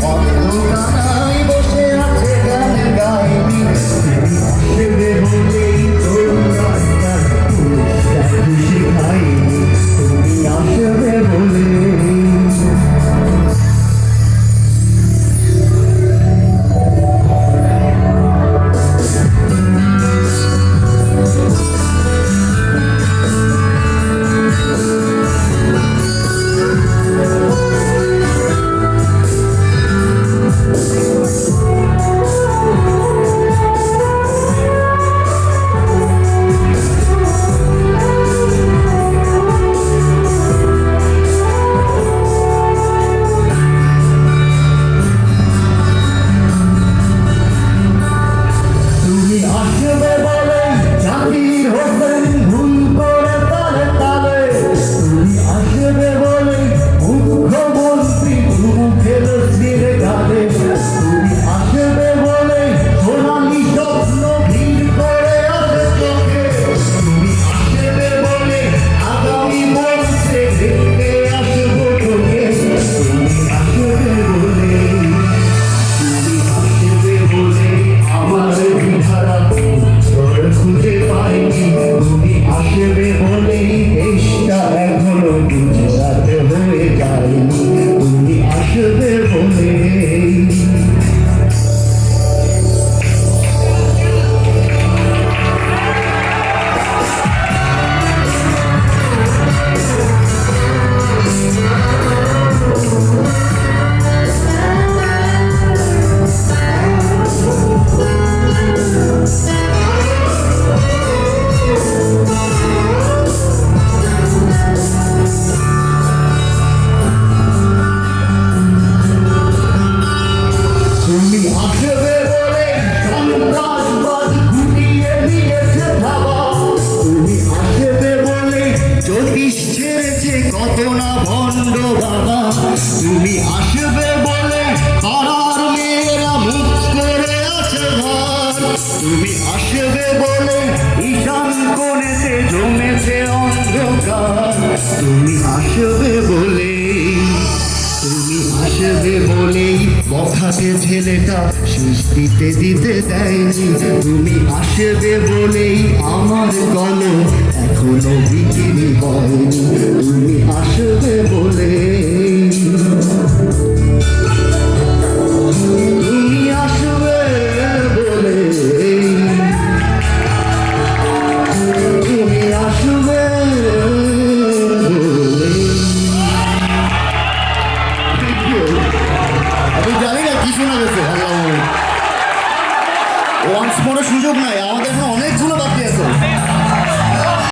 অন্ধকারায় বসে আছে গান গাইনি আসবে বলেই তোর রাস্তার পুরস্কার খুশি খাইনি তুমি আসবে বলে কত না ভণ্ড বাবা তুমি আসবে বলে পাড়ার মেয়েরা মুখ করে আছে ঘর তুমি আসবে বলে ঈশান কোণেতে জমেছে অন্ধকার তুমি আসবে বলেই বখাতে ছেলেটা শেষ দিতে দেয়নি তুমি আসবে বলেই আমার গলম এখনো বিক্রি হয়নি তুমি আসবে বলে তুমি আসবে বলে তুমি আসবে আমি জানি না কি শোনা গেছে ওয়ান্স মোড়ে সুযোগ নাই আমাদের